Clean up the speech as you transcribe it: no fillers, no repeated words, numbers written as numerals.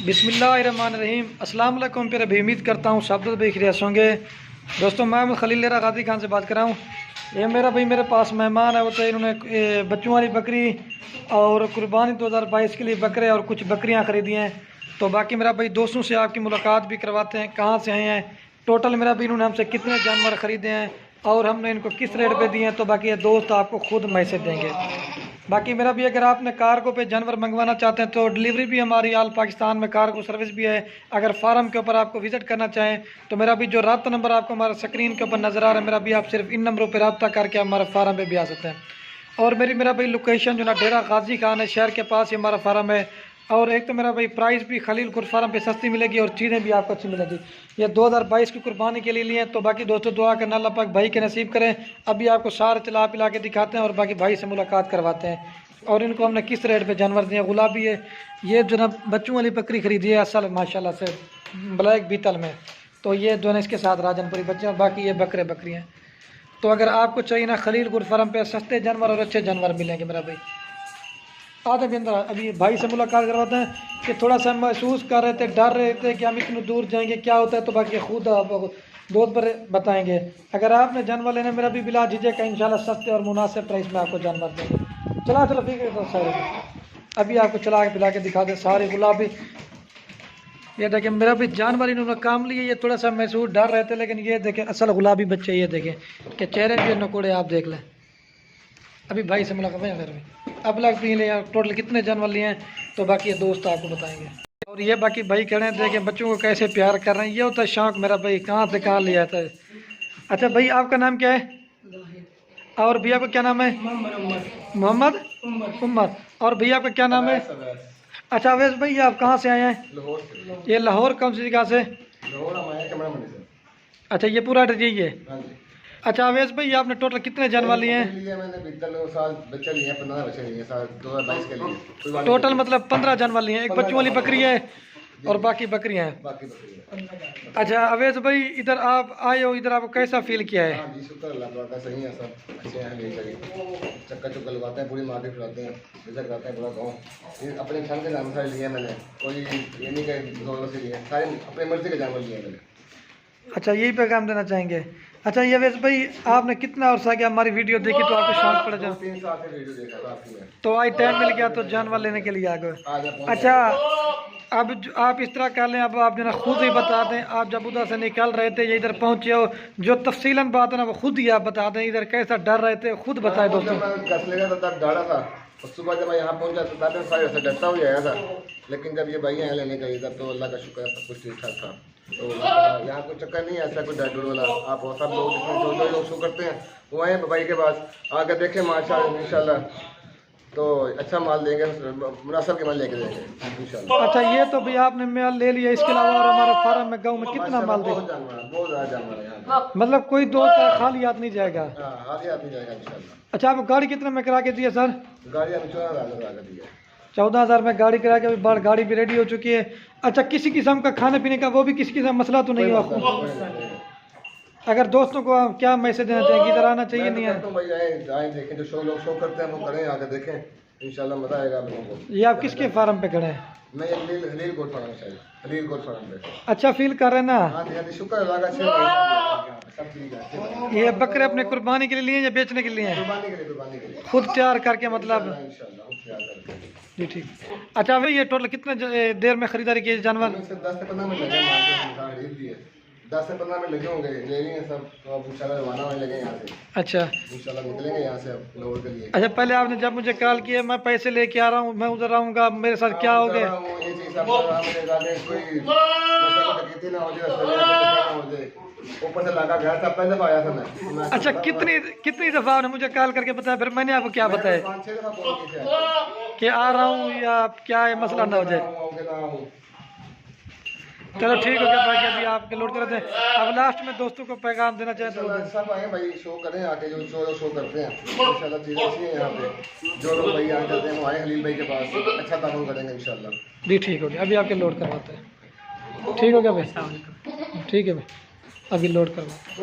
बिस्मिल्लाहिर्रहमानिर्रहीम। अस्सलाम वालेकुम। फिर अभी उम्मीद करता हूँ सब लोग खैरियत होंगे। दोस्तों मैं खलील गाजी खान से बात कर रहा हूँ। ये मेरे पास मेहमान है, वो तो इन्होंने बच्चों वाली बकरी और कुर्बानी 2022 के लिए बकरे और कुछ बकरियाँ ख़रीदी हैं। तो बाकी मेरा भाई दोस्तों से आपकी मुलाकात भी करवाते हैं, कहाँ से आए हैं, टोटल मेरा भाई इन्होंने हमसे कितने जानवर ख़रीदे हैं और हमने इनको किस रेट पे दिए हैं। तो बाकी ये दोस्त आपको खुद मैसेज देंगे। बाकी मेरा भी अगर आपने कार्गो पे जानवर मंगवाना चाहते हैं तो डिलीवरी भी हमारी आल पाकिस्तान में कार्गो सर्विस भी है। अगर फार्म के ऊपर आपको विज़िट करना चाहें तो मेरा भी जो रब्ता नंबर आपको हमारा स्क्रीन के ऊपर नज़र आ रहा है, मेरा भी आप सिर्फ इन नंबरों पर रब्ता करके हमारे फार्म पे भी आ सकते हैं। और मेरा भाई लोकेशन जो ना डेरा गाजी खान है, शहर के पास ही हमारा फार्म है। और एक तो मेरा भाई प्राइस भी खलील खुर फार्म पे सस्ती मिलेगी और चीज़ें भी आपको अच्छी मिलेगी। ये 2022 की कुर्बानी के लिए लिए हैं। तो बाकी दोस्तों दुआ करना अल्लाह पाक भाई के नसीब करें। अभी आपको सारे चला पिला के दिखाते हैं और बाकी भाई से मुलाकात करवाते हैं। और इनको हमने किस रेट पे जानवर दिए। गुलाबी है, ये जो ना बच्चों वाली बकरी खरीदी है असल माशाल्लाह से ब्लैक बीतल में। तो ये जो है इसके साथ राजनपुरी बच्चे हैं, बाकी ये बकरी हैं। तो अगर आपको चाहिए ना खलील गुर फार्म पे सस्ते जानवर और अच्छे जानवर मिलेंगे। मेरा भाई आधे भी अंदर अभी भाई से मुलाकात करवाते हैं कि थोड़ा सा महसूस कर रहे थे, डर रहे थे कि हम इतनी दूर जाएंगे क्या होता है। तो बाकी खुद आप दोस्त पर बताएंगे। अगर आपने जानवर लेना मेरा भी बिला झिझक का इंशाल्लाह सस्ते और मुनासिब प्राइस में आपको जानवर देंगे। चलो ठीक है। तो सारे अभी आपको चला के पिला के दिखा दे सारे गुलाबी। ये देखें मेरा भी जानवर इन्होंने काम लिए, ये थोड़ा सा महसूस डर रहे थे, लेकिन ये देखें असल गुलाबी बच्चे। ये देखें कि चेहरे भी नकोड़े आप देख लें। अभी भाई से मुलाकात है मेरे में। अब लगती हैं टोटल कितने जानवर लिए हैं तो बाकी ये दोस्त आपको बताएंगे। और ये बाकी भाई खड़े हैं, देखें बच्चों को कैसे प्यार कर रहे हैं। ये होता है शौक मेरा भाई, कहाँ से कहाँ ले आता है। अच्छा भाई आपका नाम क्या है? और भैया का क्या नाम है? मोहम्मद उमर। और भैया का क्या नाम है? अच्छा अवैस भाई आप कहाँ से आए हैं? ये लाहौर कौन सी जगह से? अच्छा ये पूरा एड्रेस यही है। अच्छा अवैस भाई आपने टोटल कितने जानवर लिए हैं? टोटल मतलब 15 जानवर लिए हैं। एक बच्चों वाली बकरी है और बाकी बकरियां हैं। अच्छा अवैस भाई इधर आप आए हो, इधर आपको कैसा फील किया है? सही है, सब अच्छे हैं। चक्कर चुक्कर लगाते हैं, पूरी मार्केट फिराते हैं, बेचा कराते हैं पूरा गाँव। अपने ख्याल के जानवर सारे लिए मैंने, कोई ये नहीं कि जोर से लिए, सारे अपनी मर्जी के जानवर लिए मैंने। अच्छा यही पैगाम देना चाहेंगे। अच्छा ये वैसे भाई आपने कितना अर्सा किया हमारी वीडियो देखी तो आपको शौक पड़ जाए? 3 साल से वीडियो देखा था आपकी। तो आज टाइम मिल गया तो जानवर लेने के लिए आ गए। अच्छा अब आप इस तरह कर लें, अब आप जो ना खुद ही बता दें, आप जब उधर से निकल रहे थे या इधर पहुंचे हो जो तफसीलन बात है ना वो खुद ही आप बता दें। इधर कैसा डर रहे थे खुद बताए दोस्तों। तब डरा था और सुबह जब मैं यहाँ पहुँचा तो तब मैं डरता हुआ आया था, लेकिन जब ये भाई यहाँ लेने का इधर तो अल्लाह का शुक्र है सब कुछ ठीक ठाक था। तो यहाँ कोई चक्कर नहीं है ऐसा कोई डर वाला। आप सब लोग जो लोग शो करते हैं वो आए भाई के पास आकर देखें माशाल्लाह इंशाल्लाह तो अच्छा माल देंगे, मुनासिब के माल लेके देंगे इंशाल्लाह। अच्छा ये तो भाई आपने माल ले लिया, इसके अलावा और हमारे फार्म में गाँव में कितना माल देंगे? बहुत ज़्यादा जानवर है यहाँ, मतलब कोई दोस्त खाली हाथ नहीं जाएगा। खाली हाथ नहीं जाएगा इंशाल्लाह। अच्छा आप गाड़ी कितने में करा के दिए सर? गाड़ी अभी 14,000 का दिया। 14,000 में गाड़ी करा के अभी बाहर गाड़ी भी रेडी हो चुकी है। अच्छा किसी किस्म का खाने पीने का वो भी किसी किस्म मसला तो नहीं हुआ? अगर दोस्तों को क्या मैसेज देना चाहिए, इधर आना चाहिए नहीं है? तो भाई आए देखें, जो लोग शो करते हैं वो करें, आकर देखें इंशाल्लाह मजा आएगा आप लोगों को। ये आप किसके फार्म पे खड़े हैं? मैं हलील गोट फार्म से, हलील गोट फार्म पे। अच्छा फील कर रहे हैं ना? हां शुक्र अल्लाह का, सब ठीक है। ये बकरे अपने कुर्बानी के लिए लिए या बेचने के लिए हैं? कुर्बानी के लिए खुद तैयार करके मतलब इंशाल्लाह खुद तैयार करके जी ठीक। अच्छा भाई ये टोटल कितने देर में खरीदारी किए जानवर? 10 से 15 मिनट लगे, मार्केट खरीद दिए 10 से 15 मिनट लगे होंगे, ले लिए सब तो अब इंशाल्लाह रवाना होने लगे यहाँ से। अच्छा इंशाल्लाह निकलेंगे यहाँ से अब लाहौर के लिए। अच्छा पहले आपने जब मुझे कॉल किया मैं पैसे लेके आ रहा हूँ, मैं उधर आऊँगा, मेरे साथ क्या हो गया? ऊपर से लगा गया था, पहले दफा आया था मैं। अच्छा कितनी दफा आपने मुझे कॉल करके बताया, फिर मैंने आपको क्या बताया? 5-6 दफा फोन किया कि आ रहा हूँ या क्या है मसला ना हो जाए। चलो ठीक हो गया भाई, अभी आपके लोड कर दें। अब लास्ट में दोस्तों को पैगाम देना चाहें तो? सब आए भाई शो करें आके, जो शो करते हैं इंशाल्लाह चीज़ें अच्छी हैं यहाँ पे। जो लोग भाई यहाँ चलते हैं वो आए हलील भाई के पास, अच्छा ताउन करेंगे इंशाल्लाह। जी ठीक हो गया, अभी आपके लोड करवाते हैं। ठीक हो गया भाई, ठीक है भाई अभी लोड करवाते हैं।